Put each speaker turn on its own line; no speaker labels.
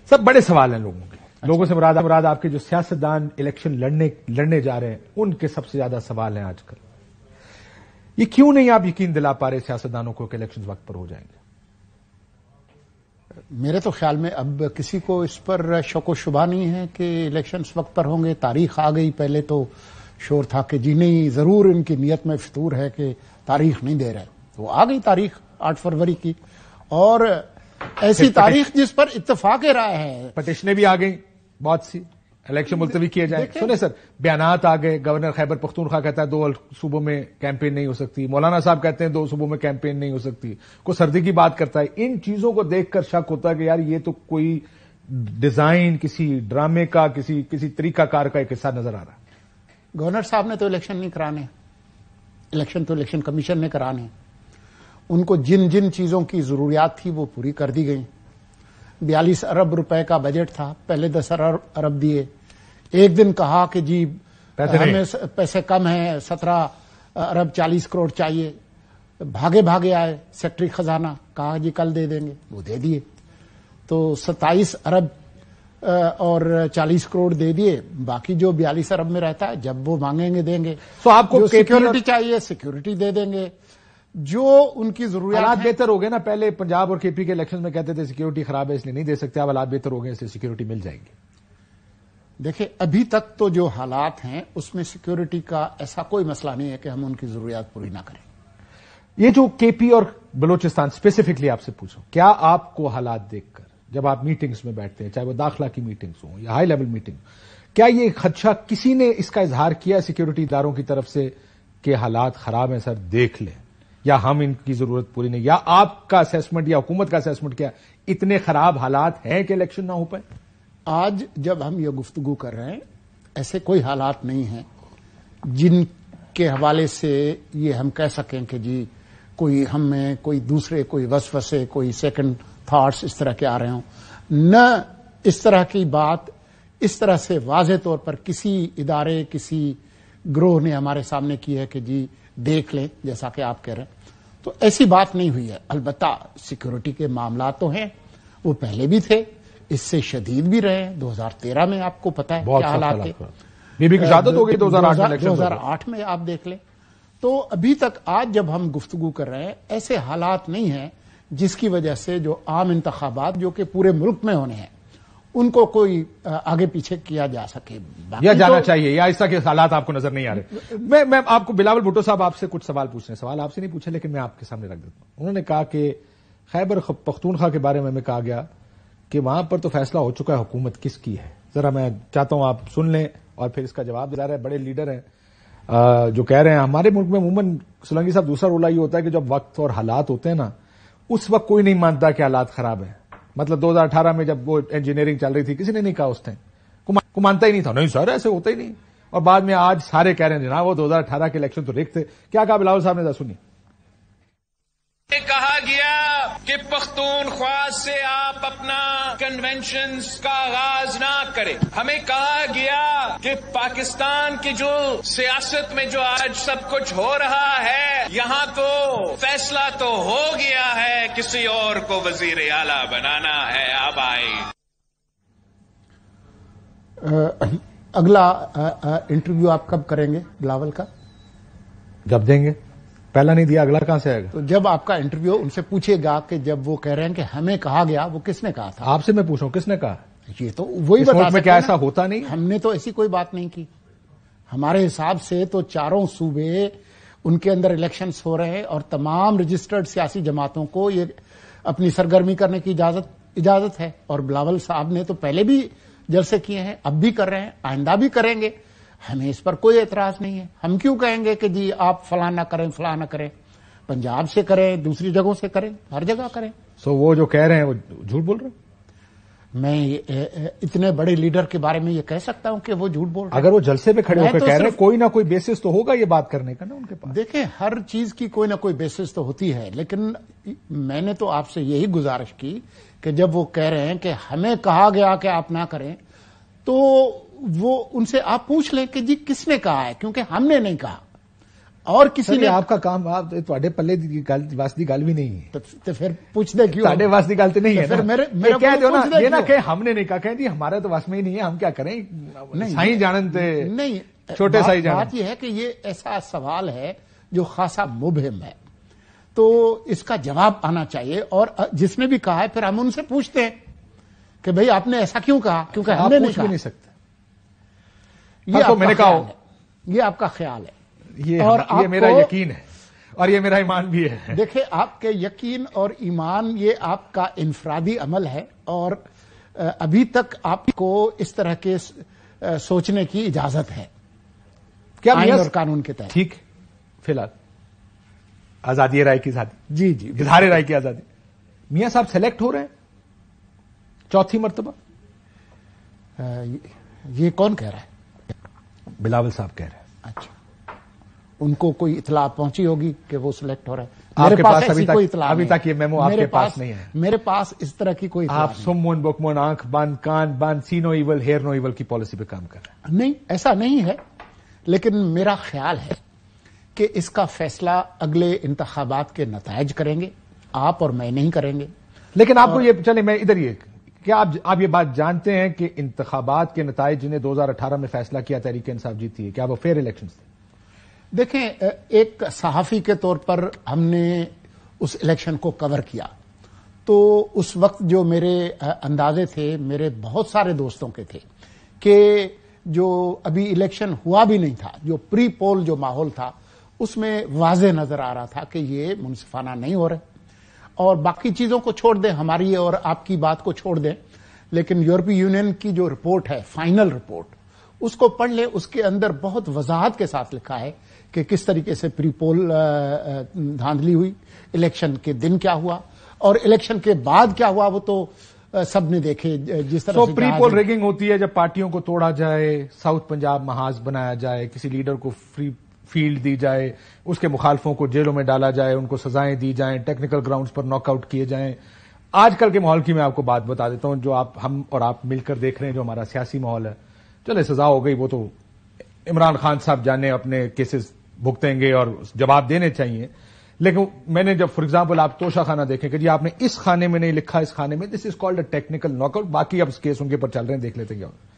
سب بڑے سوال ہیں لوگوں کے. لوگوں سے مراد آپ کے جو سیاستدان الیکشن لڑنے جا رہے ہیں ان کے سب سے زیادہ سوال ہیں آج کل. یہ کیوں نہیں آپ یقین دلا پا رہے سیاستدانوں کو کہ الیکشن وقت پر ہو جائیں گے؟
میرے تو خیال میں اب کسی کو اس پر شک و شبہ نہیں ہے کہ الیکشنز وقت پر ہوں گے. تاریخ آ گئی. پہلے تو شور تھا کہ جی نہیں, ضرور ان کی نیت میں فطور ہے کہ تاریخ نہیں دے رہے. وہ آ گئی تاریخ 8 فروری کی, اور ایسی تاریخ جس پر اتفاق رائے ہے.
پٹیشنیں بھی آ گئیں بہت سی, الیکشن ملتوی کیے جائیں. سنیں سر, بیانات آ گئے. گورنر خیبر پختونخوا کہتا ہے 2 صوبوں میں کیمپین نہیں ہو سکتی. مولانا صاحب کہتے ہیں 2 صوبوں میں کیمپین نہیں ہو سکتی. کوئی سردی کی بات کرتا ہے. ان چیزوں کو دیکھ کر شک ہوتا ہے کہ یار یہ تو کوئی ڈیزائن, کسی ڈرامے کا, کسی طریقہ کار کا ایک حصہ نظر آ رہا ہے.
گورنر صاحب نے تو الیکشن نہیں کرانے. الیکشن تو الیکشن کمیشن نے کرانے. ان کو جن جن چیزوں کی ضروریات تھی وہ پوری کر دی گئی. 42 ارب روپے کا بجٹ تھا, پہلے 10 ارب دیے. ایک دن کہا کہ جی ہمیں پیسے کم ہیں, 17 ارب 40 کروڑ چاہیے. بھاگے آئے سیکٹری خزانہ, کہا جی کل دے دیں گے, وہ دے دیے. تو 27 ارب اور 40 کروڑ دے دیے. باقی جو 42 ارب میں رہتا ہے جب وہ مانگیں گے دیں گے.
تو آپ کو
سیکیورٹی چاہیے سیکیورٹی دے دیں گے. جو ان کی ضروریات
حالات بہتر ہو گئے نا. پہلے پنجاب اور کے پی کے الیکشن میں کہتے تھے سیکیورٹی خراب ہے اس لیے نہیں دے سکتے. اب حالات بہتر ہو گئے اس لیے سیکیورٹی مل جائے گی.
دیکھیں ابھی تک تو جو حالات ہیں اس میں سیکیورٹی کا ایسا کوئی مسئلہ نہیں ہے کہ ہم ان کی ضروریات پوری نہ کریں.
یہ جو کے پی اور بلوچستان اسپیسیفکلی آپ سے پوچھو, کیا آپ کو حالات دیکھ کر جب آپ میٹنگز میں بیٹھتے ہیں, چاہے وہ داخلہ کی میٹنگز ہوں یا ہائی لیول میٹنگ, کیا یہ خدشہ کسی نے اس کا اظہار کیا سیکیورٹی اداروں کی طرف سے کہ حالات خراب ہیں سر دیکھ لیں, یا ہم ان کی ضرورت پوری نہیں, یا آپ کا اسیسمنٹ یا حکومت کا اسیسمنٹ کیا اتنے خراب حالات ہیں کہ الیکشن نہ ہو پائے؟
آج جب ہم یہ گفتگو کر رہے ہیں ایسے کوئی حالات نہیں ہیں جن کے حوالے سے یہ ہم کہہ سکیں کہ جی کوئی ہم میں کوئی دوسرے کوئی وسوسے کوئی سیکنڈ تھاٹس اس طرح کے آ رہے ہوں. نہ اس طرح کی بات اس طرح سے واضح طور پر کسی ادارے کسی گروہ نے ہمارے سامنے کی ہے کہ جی دیکھ لیں جیسا کہ آپ کہہ رہے ہیں. تو ایسی بات نہیں ہوئی ہے. البتہ سیکیورٹی کے معاملات تو ہیں, وہ پہلے بھی تھے, اس سے شدید بھی رہے. 2013 میں آپ کو پتا ہے کیا حالات تھے.
بی بی کی شہادت ہو گئی
2008 میں آپ دیکھ لیں. تو ابھی تک آج جب ہم گفتگو کر رہے ہیں ایسے حالات نہیں ہیں جس کی وجہ سے جو عام انتخابات جو کہ پورے ملک میں ہونے ہیں ان کو کوئی آگے پیچھے کیا جا سکے
یا جانا چاہیے, یا اس طرح کے حالات آپ کو نظر نہیں آ رہے. میں آپ کو بلاول بھٹو صاحب آپ سے کچھ سوال پوچھ رہے ہیں. سوال آپ سے نہیں پوچھے لیکن میں آپ کے سامنے رکھ دیتا ہوں. انہوں نے کہا کہ خیبر پختونخوا کے بارے میں ہمیں کہا گیا کہ وہاں پر تو فیصلہ ہو چکا ہے حکومت کس کی ہے. ذرا میں چاہتا ہوں آپ سن لیں اور پھر اس کا جواب دلا رہے. بڑے لیڈر ہیں جو کہہ رہے ہیں ہمارے ملک میں عموماً سولنگی صاحب دوسرا رولا یہ ہوتا ہے کہ جب وقت اور حالات ہوتے ہیں نا اس وقت کوئی نہیں مانتا کہ حالات خراب ہیں. مطلب 2018 میں جب وہ انجینئرنگ چل رہی تھی کسی نے نہیں کہا اس ٹائم, کو مانتا ہی نہیں تھا. نہیں سر ایسے ہوتا ہی نہیں. اور بعد میں آج سارے کہہ رہے ہیں جناب وہ 2018 کے الیکشن تو ریک تھے. کیا کہا بلاول صاحب نے, سنی.
کہا گیا کہ پختونخوا سے آپ اپنا کنونشنز کا آغاز نہ کریں. ہمیں کہا گیا کہ پاکستان کی جو سیاست میں جو آج سب کچھ ہو رہا ہے یہاں تو فیصلہ تو ہو گیا ہے, کسی اور کو وزیر اعلیٰ بنانا ہے. اب آئے
اگلا انٹرویو آپ کب کریں گے بلاول کا؟
جب دیں گے. پہلا نہیں دیا اگلا کہاں سے آئے گا؟
تو جب آپ کا انٹرویو ان سے پوچھے گا کہ جب وہ کہہ رہے ہیں کہ ہمیں کہا گیا, وہ کس نے کہا تھا؟
آپ سے میں پوچھوں کس نے کہا؟
یہ تو وہی بتا سکتے ہیں.
کیا ایسا ہوتا نہیں؟
ہم نے تو ایسی کوئی بات نہیں کی. ہمارے حساب سے تو چاروں صوبے ان کے اندر الیکشنز ہو رہے ہیں اور تمام رجسٹرڈ سیاسی جماعتوں کو یہ اپنی سرگرمی کرنے کی اجازت ہے. اور بلاول صاحب نے تو پہلے بھی جلسے کیے ہیں, اب بھی کر رہے ہیں, آئندہ بھی کریں گے. ہمیں اس پر کوئی اعتراض نہیں ہے. ہم کیوں کہیں گے کہ جی آپ فلاں نہ کریں فلاں نہ کریں. پنجاب سے کریں, دوسری جگہوں سے کریں, ہر جگہ کریں.
وہ جو کہہ رہے ہیں وہ جھوٹ بول رہے ہیں.
میں اتنے بڑے لیڈر کے بارے میں یہ کہہ سکتا ہوں کہ وہ جھوٹ بول رہے ہیں.
اگر وہ جلسے پہ کھڑے ہو کر کہہ رہے ہیں کوئی نہ کوئی بیسس تو ہوگا یہ بات کرنے کا نا ان کے پاس.
دیکھیں ہر چیز کی کوئی نہ کوئی بیسس تو ہوتی ہے, لیکن میں نے تو آپ سے یہی گزارش کی کہ جب وہ کہہ رہے ہیں کہ ہمیں کہا گیا کہ آپ نہ کریں تو وہ ان سے آپ پوچھ لیں کہ جی کس نے کہا ہے, کیونکہ ہم نے نہیں کہا. اور کسی نے
آپ کا کام آپ تواڈے پلے دی واسطے گل بھی نہیں ہے
تو پھر پوچھ دے کیوں
تواڈے واسطے گل تو نہیں ہے
پھر
میرا کہہ دیو نا یہ نہ کہ ہم نے نہیں کہا کہ جی ہمارا تو وس میں ہی نہیں ہے ہم کیا کریں سائیں جانن تے
نہیں
چھوٹے سائیں جانن
بات یہ ہے کہ یہ ایسا سوال ہے جو خاصا مبہم ہے تو اس کا جواب آنا چاہیے اور جس نے بھی کہا ہے پھر ہم ان سے پوچھتے ہیں کہ بھئی آپ نے ایسا کیوں کہا کیونکہ ہم نے
پوچھ بھی نہیں سکتے
یہ
میں نے کہا
یہ آپ کا خیال ہے
یہ میرا یقین ہے اور یہ میرا ایمان بھی ہے
دیکھیں آپ کے یقین اور ایمان یہ آپ کا انفرادی عمل ہے اور ابھی تک آپ کو اس طرح کے سوچنے کی اجازت ہے
کیا
آئین اور قانون کے تحت
ٹھیک فی الحال آزادی رائے کی آزادی
جی
اظہار رائے کی آزادی میاں صاحب سلیکٹ ہو رہے ہیں چوتھی مرتبہ
یہ کون کہہ رہا ہے
بلاول صاحب کہہ رہے ہیں
اچھا ان کو کوئی اطلاع پہنچی ہوگی کہ وہ سلیکٹ ہو رہا ہے
آپ کے پاس ابھی تک یہ میمو آپ کے پاس نہیں ہے
میرے پاس اس طرح کی کوئی اطلاع
آپ سمون بکمون آنکھ بند کان بند سی نو ایول ہیئر نو ایول کی پالیسی پہ کام کر رہے ہیں
نہیں ایسا نہیں ہے لیکن میرا خیال ہے کہ اس کا فیصلہ اگلے انتخابات کے نتائج کریں گے آپ اور میں نہیں کریں گے
لیکن آپ کو یہ چلے میں ادھر یہ کیا آپ یہ بات جانتے ہیں کہ انتخابات کے نتائج جنہیں 2018 میں فیصلہ کیا تحریک انصاف جیتی ہے کیا وہ فیئر الیکشنز تھے
دیکھیں ایک صحافی کے طور پر ہم نے اس الیکشن کو کور کیا تو اس وقت جو میرے اندازے تھے میرے بہت سارے دوستوں کے تھے کہ جو ابھی الیکشن ہوا بھی نہیں تھا جو پری پول جو ماحول تھا اس میں واضح نظر آ رہا تھا کہ یہ منصفانہ نہیں ہو رہے اور باقی چیزوں کو چھوڑ دیں ہماری اور آپ کی بات کو چھوڑ دیں لیکن یورپی یونین کی جو رپورٹ ہے فائنل رپورٹ اس کو پڑھ لیں اس کے اندر بہت وضاحت کے ساتھ لکھا ہے کہ کس طریقے سے پری پول دھاندلی ہوئی الیکشن کے دن کیا ہوا اور الیکشن کے بعد کیا ہوا وہ تو سب نے دیکھے جس طرح سے
پری پول ریگنگ ہوتی ہے جب پارٹیوں کو توڑا جائے ساؤتھ پنجاب محاذ بنایا جائے کسی لیڈر کو فری فیلڈ دی جائے اس کے مخالفوں کو جیلوں میں ڈالا جائے ان کو سزائیں دی جائیں ٹیکنیکل گراؤنڈز پر ناک آؤٹ کیے جائیں آج کل کے ماحول کی میں آپ کو بات بتا دیتا ہوں جو ہم اور آپ مل کر دیکھ رہے ہیں جو ہمارا سیاسی ماحول ہے چلے سزا ہو گئی وہ تو عمران خان صاحب جانے اپنے کیسز بھگتیں گے اور جواب دینے چاہیے لیکن میں نے جب فار ایگزامپل آپ توشہ خانہ دیکھیں کہ جی آپ نے اس خانے میں نہیں لکھا اس خانے میں this is called a technical knockout باقی اب کیس ان کے پر چل رہے ہیں دیکھ لیتے کیا